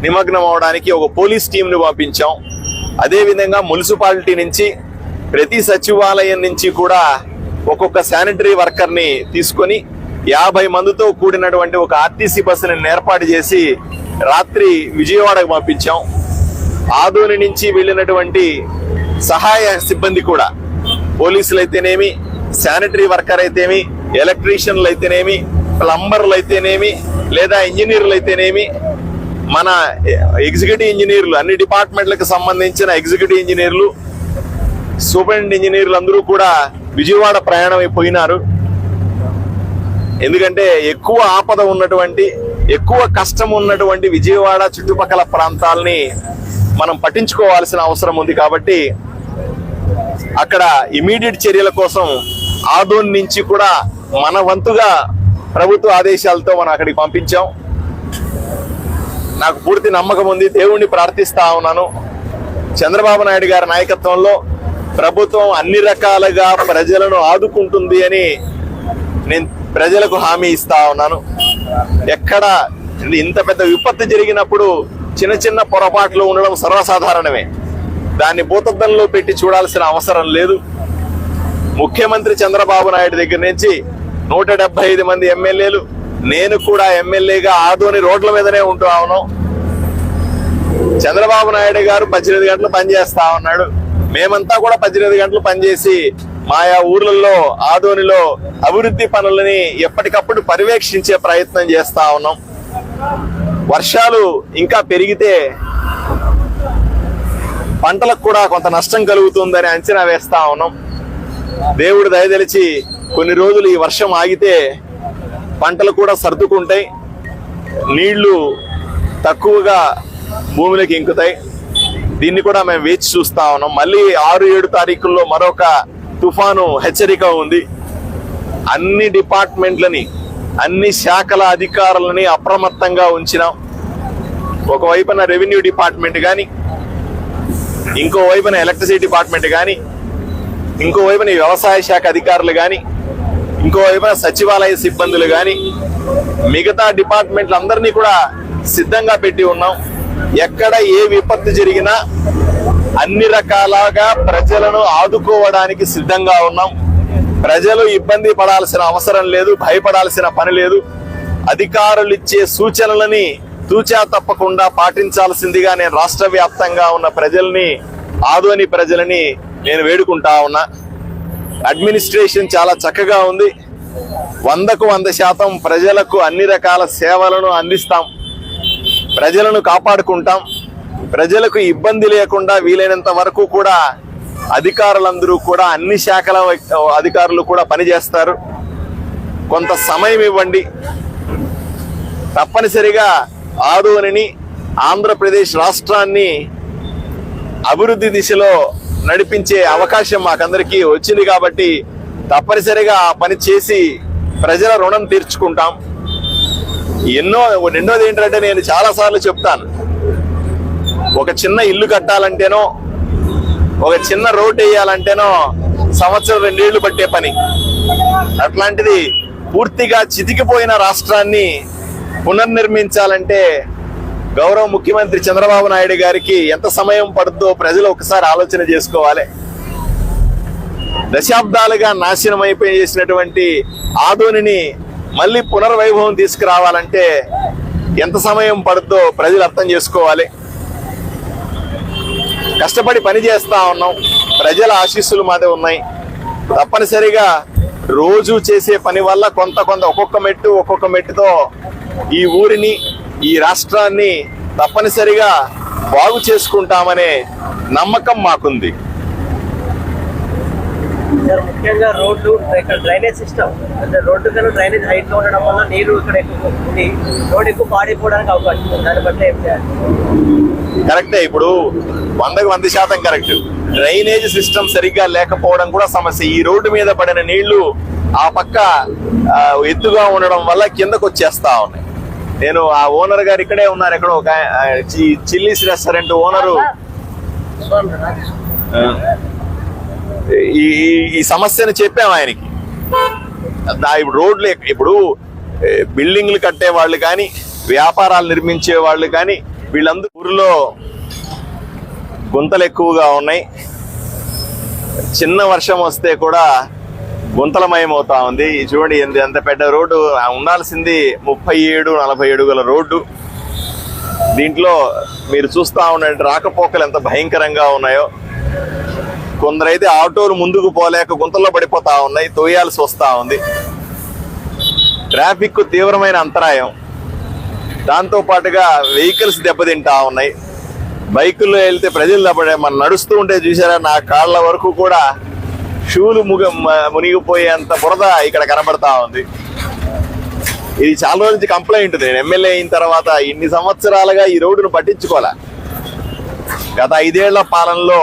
నిమగ్నం అవడానికి ఒక పోలీస్ టీంను పంపించాం. అదేవిధంగా మున్సిపాలిటీ నుంచి ప్రతి సచివాలయం నుంచి కూడా ఒక్కొక్క శానిటరీ వర్కర్ని తీసుకొని 50 మందితో కూడినటువంటి ఒక ఆర్టీసీ బస్సుని ఏర్పాటు చేసి రాత్రి విజయవాడకు పంపించాం. ఆదోని నుంచి వెళ్ళినటువంటి సహాయ సిబ్బంది కూడా పోలీసులు అయితేనేమి, శానిటరీ వర్కర్ అయితేమి, ఎలక్ట్రీషియన్లు అయితేనేమి, ప్లంబర్లు అయితేనేమి, లేదా ఇంజనీర్లు అయితేనేమి, మన ఎగ్జిక్యూటివ్ ఇంజనీర్లు, అన్ని డిపార్ట్మెంట్లకు సంబంధించిన ఎగ్జిక్యూటివ్ ఇంజనీర్లు, సూపరింటెండెంట్ ఇంజనీర్లు అందరూ కూడా విజయవాడ ప్రయాణం అయిపోయినారు. ఎందుకంటే ఎక్కువ ఆపద ఉన్నటువంటి, ఎక్కువ కష్టం ఉన్నటువంటి విజయవాడ చుట్టుపక్కల ప్రాంతాలని మనం పట్టించుకోవాల్సిన అవసరం ఉంది. కాబట్టి అక్కడ ఇమీడియట్ చర్యల కోసం ఆదోని నుంచి కూడా మన వంతుగా ప్రభుత్వ ఆదేశాలతో మనం అక్కడికి పంపించాం. నాకు పూర్తి నమ్మకం ఉంది, దేవుణ్ణి ప్రార్థిస్తా ఉన్నాను, చంద్రబాబు నాయుడు గారి నాయకత్వంలో ప్రభుత్వం అన్ని రకాలుగా ప్రజలను ఆదుకుంటుంది అని నేను ప్రజలకు హామీ ఇస్తా ఉన్నాను. ఎక్కడ ఇంత పెద్ద విపత్తు జరిగినప్పుడు చిన్న చిన్న పొరపాట్లు ఉండడం సర్వసాధారణమే. దాన్ని భూతద్దంలో పెట్టి చూడాల్సిన అవసరం లేదు. ముఖ్యమంత్రి చంద్రబాబు నాయుడు దగ్గర నుంచి 175 మంది ఎమ్మెల్యేలు, నేను కూడా ఎమ్మెల్యేగా ఆదోని రోడ్ల మీదనే ఉంటూ ఉన్నాం. చంద్రబాబు నాయుడు గారు 18 గంటలు పనిచేస్తా ఉన్నాడు. మేమంతా కూడా 18 గంటలు పనిచేసి ఆయా ఊర్లలో, ఆదోనిలో అభివృద్ధి పనులని ఎప్పటికప్పుడు పర్యవేక్షించే ప్రయత్నం చేస్తా ఉన్నాం. వర్షాలు ఇంకా పెరిగితే పంటలకు కూడా కొంత నష్టం కలుగుతుందని అంచనా వేస్తా ఉన్నాం. దేవుడు దయదలిచి కొన్ని రోజులు ఈ వర్షం ఆగితే పంటలు కూడా సర్దుకుంటాయి, నీళ్లు తక్కువగా భూమిలోకి ఇంకుతాయి. దీన్ని కూడా మేము వేచి చూస్తా ఉన్నాం. మళ్ళీ 6-7 తారీఖుల్లో మరొక తుఫాను హెచ్చరిక ఉంది. అన్ని డిపార్ట్మెంట్లని, అన్ని శాఖల అధికారులని అప్రమత్తంగా ఉంచినాం. ఒకవైపున రెవెన్యూ డిపార్ట్మెంట్ కానీ, ఇంకో వైపున ఎలక్ట్రిసిటీ డిపార్ట్మెంట్ కానీ, ఇంకో వైపున వ్యవసాయ శాఖ అధికారులు కానీ, ఇంకో వైపున సచివాలయ సిబ్బందులు కానీ, మిగతా డిపార్ట్మెంట్లు అందరినీ కూడా సిద్ధంగా పెట్టి ఉన్నాం. ఎక్కడ ఏ విపత్తు జరిగినా అన్ని రకాలుగా ప్రజలను ఆదుకోవడానికి సిద్ధంగా ఉన్నాం. ప్రజలు ఇబ్బంది పడాల్సిన అవసరం లేదు, భయపడాల్సిన పని లేదు. అధికారులు ఇచ్చే సూచనలని తూచా తప్పకుండా పాటించాల్సిందిగా నేను రాష్ట్ర వ్యాప్తంగా ఉన్న ప్రజల్ని, ఆదోని ప్రజలని నేను వేడుకుంటా ఉన్నా. అడ్మినిస్ట్రేషన్ చాలా చక్కగా ఉంది. 100కు 100% ప్రజలకు అన్ని రకాల సేవలను అందిస్తాం, ప్రజలను కాపాడుకుంటాం. ప్రజలకు ఇబ్బంది లేకుండా వీలైనంత వరకు కూడా అధికారులందరూ కూడా, అన్ని శాఖల అధికారులు కూడా పనిచేస్తారు. కొంత సమయం ఇవ్వండి. తప్పనిసరిగా ఆదోనిని, ఆంధ్రప్రదేశ్ రాష్ట్రాన్ని అభివృద్ధి దిశలో నడిపించే అవకాశం మాకందరికీ వచ్చింది. కాబట్టి తప్పనిసరిగా ఆ పని చేసి ప్రజల రుణం తీర్చుకుంటాం. రెండోది ఏంటంటే, నేను చాలాసార్లు చెప్తాను, ఒక చిన్న ఇల్లు కట్టాలంటేనో, ఒక చిన్న రోడ్ వేయాలంటేనో 1-2 ఏళ్లు పట్టే పని. అట్లాంటిది పూర్తిగా చితికిపోయిన రాష్ట్రాన్ని పునర్నిర్మించాలంటే గౌరవ ముఖ్యమంత్రి చంద్రబాబు నాయుడు గారికి ఎంత సమయం పడుతుందో ప్రజలు ఒకసారి ఆలోచన చేసుకోవాలి. దశాబ్దాలుగా నాశనం అయిపోయేసినటువంటి ఆదోనిని మళ్ళీ పునర్వైభవం తీసుకురావాలంటే ఎంత సమయం పడుతుందో ప్రజలు అర్థం చేసుకోవాలి. కష్టపడి పని చేస్తా ఉన్నాం, ప్రజల ఆశీస్సులు మాదే ఉన్నాయి. తప్పనిసరిగా రోజు చేసే పని వల్ల కొంత ఒక్కొక్క మెట్టుతో ఈ ఊరిని, ఈ రాష్ట్రాన్ని తప్పనిసరిగా బాగు చేసుకుంటామనే నమ్మకం మాకుంది. ముఖ్యంగా రోడ్లు, ఇక్కడ డ్రైనేజ్ సిస్టమ్, అంటే రోడ్డు కన్నా డ్రైనేజ్ హైట్ లో ఉండడం వల్ల నీరు ఇక్కడ ఎక్కువ ఉంది, రోడ్ ఎక్కువ పాడైపోవడానికి అవకాశం ఉంది. దాన్ని బట్టి ఏం చేయాలి? కరెక్టే, ఇప్పుడు 100కు 100% కరెక్ట్. డ్రైనేజ్ సిస్టమ్ సరిగ్గా లేకపోవడం కూడా సమస్య. ఈ రోడ్డు మీద పడిన నీళ్లు ఆ పక్క ఎత్తుగా ఉండడం వల్ల కిందకు వచ్చేస్తా ఉన్నాయి. నేను ఆ ఓనర్ గారు ఇక్కడే ఉన్నారు, ఎక్కడో ఒక చిల్లీస్ రెస్టారెంట్ ఓనరు ఈ సమస్యను చెప్పాము ఆయనకి. ఇప్పుడు రోడ్లు, ఇప్పుడు బిల్డింగ్లు కట్టే వాళ్ళు కానీ, వ్యాపారాలు నిర్మించే వాళ్ళు కానీ, వీళ్ళందరూ ఊరిలో గుంతలు ఎక్కువగా ఉన్నాయి. చిన్న వర్షం వస్తే కూడా గుంతలమయం అవుతా ఉంది. చూడండి ఎంత పెద్ద రోడ్డు, ఉండాల్సింది 37-40 అడుగుల రోడ్డు. దీంట్లో మీరు చూస్తా ఉండండి రాకపోకలు ఎంత భయంకరంగా ఉన్నాయో. కొందరైతే ఆటోలు ముందుకు పోలేక గుంతల్లో పడిపోతా ఉన్నాయి, తోయాల్సి వస్తా ఉంది. ట్రాఫిక్ తీవ్రమైన అంతరాయం. దాంతో పాటుగా వెహికల్స్ దెబ్బతింటా ఉన్నాయి. బైకుల్లో వెళ్తే ప్రజలు దెబ్బడే. మనం నడుస్తూ ఉంటే చూసారా, నా కాళ్ళ వరకు కూడా షూలు మునిగిపోయేంత బురద ఇక్కడ కనబడతా ఉంది. ఇది చాలా రోజుల నుంచి కంప్లైంట్. నేను ఎమ్మెల్యే అయిన తర్వాత ఇన్ని సంవత్సరాలుగా ఈ రోడ్డును పట్టించుకోలే. గత 5 ఏళ్ల పాలనలో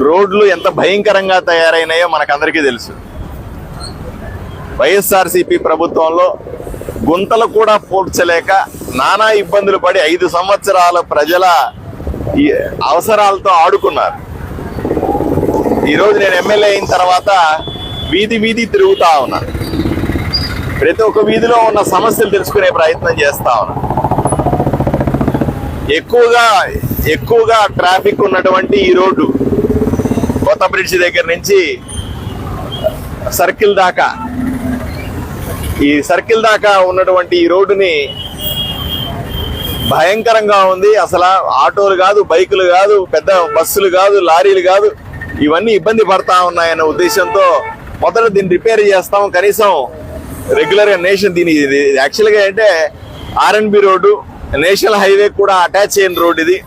రోడ్లు ఎంత భయంకరంగా తయారైనాయో మనకందరికీ తెలుసు. వైఎస్ఆర్సీపీ ప్రభుత్వంలో గుంతలు కూడా పూడ్చలేక నానా ఇబ్బందులు పడి 5 సంవత్సరాల ప్రజల అవసరాలతో ఆడుకున్నారు. ఈరోజు నేను ఎమ్మెల్యే అయిన తర్వాత వీధి తిరుగుతా ఉన్నా. ప్రతి ఒక్క వీధిలో ఉన్న సమస్యలు తెలుసుకునే ప్రయత్నం చేస్తా ఉన్నా. ఎక్కువగా ట్రాఫిక్ ఉన్నటువంటి ఈ రోడ్డు కొత్త బ్రిడ్జి దగ్గర నుంచి సర్కిల్ దాకా ఉన్నటువంటి ఈ రోడ్డుని భయంకరంగా ఉంది. అసలు ఆటోలు కాదు, బైకులు కాదు, పెద్ద బస్సులు కాదు, లారీలు కాదు, ఇవన్నీ ఇబ్బంది పడతా ఉన్నాయన్న ఉద్దేశంతో మొదట దీన్ని రిపేర్ చేస్తాం. కనీసం రెగ్యులర్ గా దీని యాక్చువల్గా అంటే ఆర్ఎన్బి రోడ్డు, నేషనల్ హైవే కూడా అటాచ్ అయిన రోడ్ ఇది.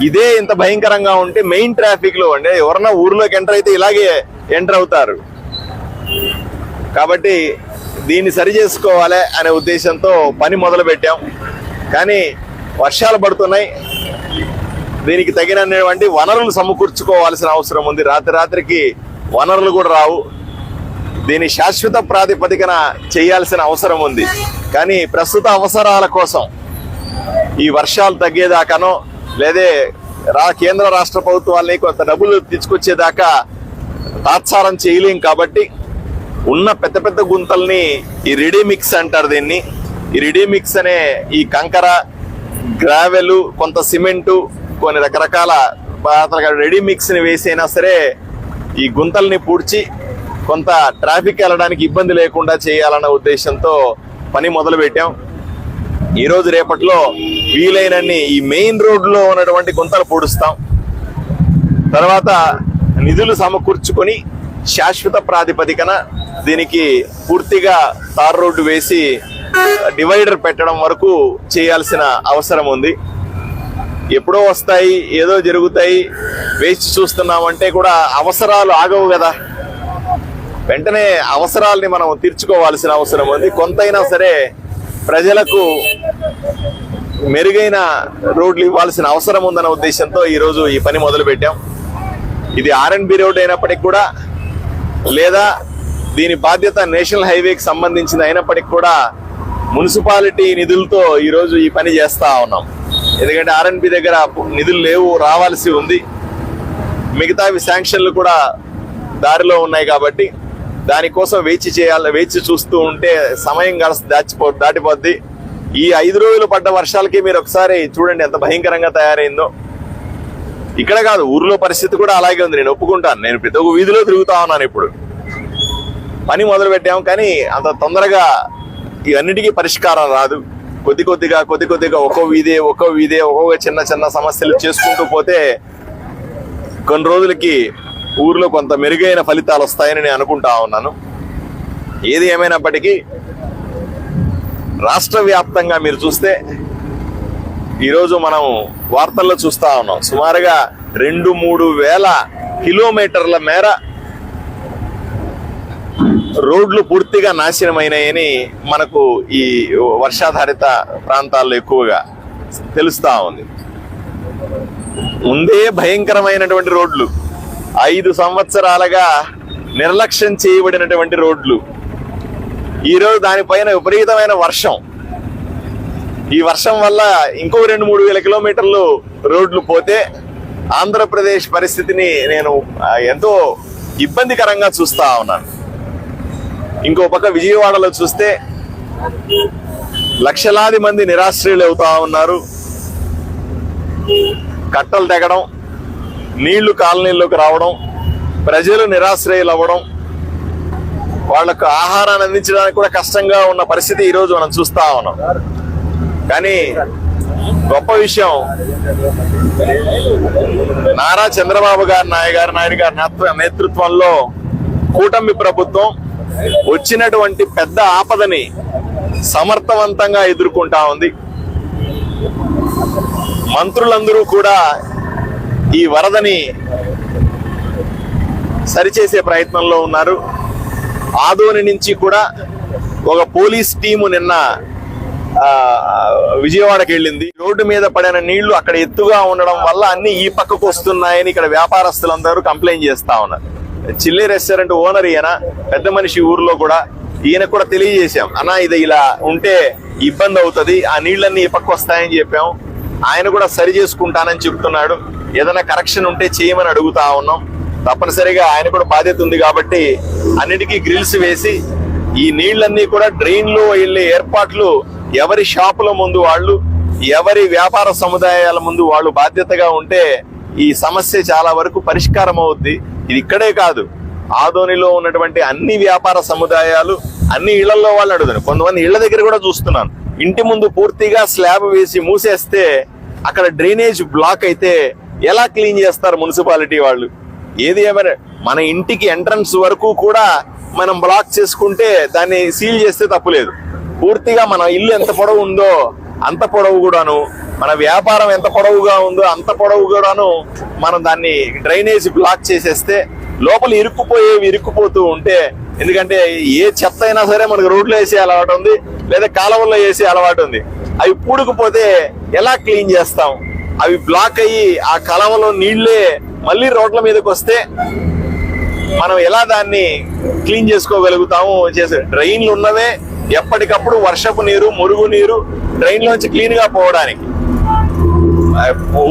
ఇదే ఇంత భయంకరంగా ఉంటే మెయిన్ ట్రాఫిక్ లో అంటే ఎవరన్నా ఊర్లోకి ఎంటర్ అయితే ఇలాగే ఎంటర్ అవుతారు. కాబట్టి దీన్ని సరి చేసుకోవాలి అనే ఉద్దేశంతో పని మొదలు పెట్టాం. కానీ వర్షాలు పడుతున్నాయి. దీనికి తగినటువంటి వనరులు సమకూర్చుకోవాల్సిన అవసరం ఉంది. రాత్రికి వనరులు కూడా రావు. దీని శాశ్వత ప్రాతిపదికన చేయాల్సిన అవసరం ఉంది. కానీ ప్రస్తుత అవసరాల కోసం ఈ వర్షాలు తగ్గేదాకానో లేదే కేంద్ర రాష్ట్ర ప్రభుత్వాలని కొంత డబ్బులు తీసుకొచ్చేదాకా తాత్సారం చేయలేం. కాబట్టి ఉన్న పెద్ద గుంతల్ని ఈ రెడీ మిక్స్ అంటారు దీన్ని. ఈ రెడీ మిక్స్ అనే ఈ కంకర, గ్రావెల్, కొంత సిమెంటు, కొన్ని రకరకాల రెడీ మిక్స్ ని వేసైనా సరే ఈ గుంతల్ని పూడ్చి కొంత ట్రాఫిక్ వెళ్ళడానికి ఇబ్బంది లేకుండా చేయాలన్న ఉద్దేశంతో పని మొదలు పెట్టాం. ఈ రోజు రేపట్లో వీలైనన్ని ఈ మెయిన్ రోడ్లో ఉన్నటువంటి గుంతలు పూడుస్తాం. తర్వాత నిధులు సమకూర్చుకొని శాశ్వత ప్రాతిపదికన దీనికి పూర్తిగా తార్ రోడ్డు వేసి డివైడర్ పెట్టడం వరకు చేయాల్సిన అవసరం ఉంది. ఎప్పుడో వస్తాయి, ఏదో జరుగుతాయి, వేచి చూస్తున్నామంటే కూడా అవసరాలు ఆగవు కదా. వెంటనే అవసరాలని మనం తీర్చుకోవాల్సిన అవసరం ఉంది. కొంతైనా సరే ప్రజలకు మెరుగైన రోడ్లు ఇవ్వాల్సిన అవసరం ఉందన్న ఉద్దేశంతో ఈరోజు ఈ పని మొదలు పెట్టాం. ఇది ఆర్ఎన్బి రోడ్ అయినప్పటికీ కూడా, లేదా దీని బాధ్యత నేషనల్ హైవేకి సంబంధించింది అయినప్పటికీ కూడా మున్సిపాలిటీ నిధులతో ఈరోజు ఈ పని చేస్తా ఉన్నాం. ఎందుకంటే ఆర్ఎన్బి దగ్గర నిధులు లేవు, రావాల్సి ఉంది. మిగతావి శాంక్షన్లు కూడా దారిలో ఉన్నాయి. కాబట్టి దానికోసం వేచి చూస్తూ ఉంటే సమయం దాటిపోద్ది. ఈ 5 రోజులు పడ్డ వర్షాలకి మీరు ఒకసారి చూడండి ఎంత భయంకరంగా తయారైందో. ఇక్కడ కాదు, ఊర్లో పరిస్థితి కూడా అలాగే ఉంది. నేను ఒప్పుకుంటాను. నేను ప్రతి ఒక్క వీధిలో తిరుగుతా ఉన్నాను. ఇప్పుడు పని మొదలు పెట్టాము. కానీ అంత తొందరగా ఇవన్నిటికీ పరిష్కారం రాదు. కొద్ది కొద్దిగా ఒక్కో వీధే ఒక్కొక్క చిన్న సమస్యలు చేసుకుంటూ పోతే కొన్ని రోజులకి ఊర్లో కొంత మెరుగైన ఫలితాలు వస్తాయని నేను అనుకుంటా ఉన్నాను. ఏది ఏమైనప్పటికీ రాష్ట్ర వ్యాప్తంగా మీరు చూస్తే ఈరోజు మనం వార్తల్లో చూస్తా ఉన్నాం. సుమారుగా 2-3 వేల కిలోమీటర్ల మేర రోడ్లు పూర్తిగా నాశనమైనాయని మనకు ఈ వర్షాధారిత ప్రాంతాల్లో ఎక్కువగా తెలుస్తా ఉంది. ముందే భయంకరమైనటువంటి రోడ్లు, 5 సంవత్సరాలుగా నిర్లక్ష్యం చేయబడినటువంటి రోడ్లు, ఈరోజు దానిపైన విపరీతమైన వర్షం. ఈ వర్షం వల్ల ఇంకో 2-3 వేల కిలోమీటర్లు రోడ్లు పోతే ఆంధ్రప్రదేశ్ పరిస్థితిని నేను ఎంతో ఇబ్బందికరంగా చూస్తా ఉన్నాను. ఇంకో పక్క విజయవాడలో చూస్తే లక్షలాది మంది నిరాశ్రయులు అవుతా ఉన్నారు. కట్టలు తెగడం, నీళ్లు కాలనీల్లోకి రావడం, ప్రజలు నిరాశ్రయులు అవ్వడం, వాళ్లకు ఆహారాన్ని అందించడానికి కూడా కష్టంగా ఉన్న పరిస్థితి ఈరోజు మనం చూస్తా ఉన్నాం. కానీ గొప్ప విషయం, నారా చంద్రబాబు నాయుడు గారి నేతృత్వంలో కూటమి ప్రభుత్వం వచ్చినటువంటి పెద్ద ఆపదని సమర్థవంతంగా ఎదుర్కొంటా ఉంది. మంత్రులందరూ కూడా ఈ వరదని సరిచేసే ప్రయత్నంలో ఉన్నారు. ఆదోని నుంచి కూడా ఒక పోలీస్ టీము నిన్న విజయవాడకి వెళ్ళింది. రోడ్డు మీద పడిన నీళ్లు అక్కడ ఎత్తుగా ఉండడం వల్ల అన్ని ఈ పక్కకు వస్తున్నాయని ఇక్కడ వ్యాపారస్తులందరూ కంప్లైంట్ చేస్తా ఉన్నారు. చిల్లీ రెస్టారెంట్ ఓనర్ ఈయన, పెద్ద మనిషి ఊర్లో కూడా, ఈయన కూడా తెలియజేశాం, అన్నా ఇది ఇలా ఉంటే ఇబ్బంది అవుతుంది, ఆ నీళ్ళన్నీ ఈ పక్క వస్తాయని చెప్పాం. ఆయన కూడా సరి చేసుకుంటానని చెప్తున్నాడు. ఏదైనా కరెక్షన్ ఉంటే చేయమని అడుగుతా ఉన్నాం. తప్పనిసరిగా ఆయన కూడా బాధ్యత ఉంది కాబట్టి అన్నిటికీ గ్రిల్స్ వేసి ఈ నీళ్ళన్నీ కూడా డ్రైన్ లో వెళ్లే ఏర్పాట్లు ఎవరి షాపుల ముందు వాళ్ళు, ఎవరి వ్యాపార సముదాయాల ముందు వాళ్ళు బాధ్యతగా ఉంటే ఈ సమస్య చాలా వరకు పరిష్కారం అవుద్ది. ఇది ఇక్కడే కాదు, ఆదోనిలో ఉన్నటువంటి అన్ని వ్యాపార సముదాయాలు, అన్ని ఇళ్లలో వాళ్ళు అడుగుతారు. కొంతమంది ఇళ్ల దగ్గర కూడా చూస్తున్నాను, ఇంటి ముందు పూర్తిగా స్లాబ్ వేసి మూసేస్తే అక్కడ డ్రైనేజ్ బ్లాక్ అయితే ఎలా క్లీన్ చేస్తారు మున్సిపాలిటీ వాళ్ళు? ఏది ఏమైనా మన ఇంటికి ఎంట్రన్స్ వరకు కూడా మనం బ్లాక్ చేసుకుంటే దాన్ని సీల్ చేస్తే తప్పులేదు. పూర్తిగా మన ఇల్లు ఎంత పొడవు ఉందో అంత పొడవు కూడాను, మన వ్యాపారం ఎంత పొడవుగా ఉందో అంత పొడవు కూడాను మనం దాన్ని డ్రైనేజ్ బ్లాక్ చేసేస్తే లోపల ఇరుక్కుపోతూ ఉంటే, ఎందుకంటే ఏ చెత్త అయినా సరే మనకు రోడ్లో వేసే అలవాటు ఉంది, లేదా కాలువల్లో వేసే అలవాటు ఉంది. అవి పూడుకుపోతే ఎలా క్లీన్ చేస్తాం? అవి బ్లాక్ అయ్యి ఆ కాలువలో నీళ్లే మళ్ళీ రోడ్ల మీదకి వస్తే మనం ఎలా దాన్ని క్లీన్ చేసుకోగలుగుతాము? చేసే డ్రైన్లు ఉన్నవే ఎప్పటికప్పుడు వర్షపు నీరు, మురుగు నీరు డ్రైన్ లోంచి క్లీన్ గా పోవడానికి.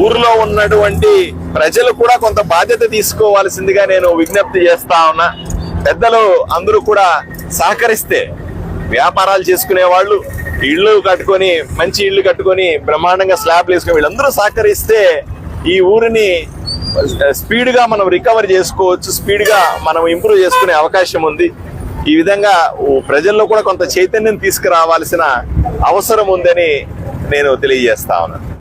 ఊర్లో ఉన్నటువంటి ప్రజలు కూడా కొంత బాధ్యత తీసుకోవాల్సిందిగా నేను విజ్ఞప్తి చేస్తా ఉన్నా. పెద్దలు అందరూ కూడా సహకరిస్తే, వ్యాపారాలు చేసుకునే వాళ్ళు ఇళ్ళు కట్టుకొని, మంచి ఇళ్ళు కట్టుకొని బ్రహ్మాండంగా స్లాబ్లు వేసుకుని వీళ్ళందరూ సహకరిస్తే ఈ ఊరిని స్పీడ్ గా మనం రికవర్ చేసుకోవచ్చు, స్పీడ్ గా మనం ఇంప్రూవ్ చేసుకునే అవకాశం ఉంది. ఈ విధంగా ప్రజల్లో కూడా కొంత చైతన్యం తీసుకురావాల్సిన అవసరం ఉందని నేను తెలియజేస్తా ఉన్నాను.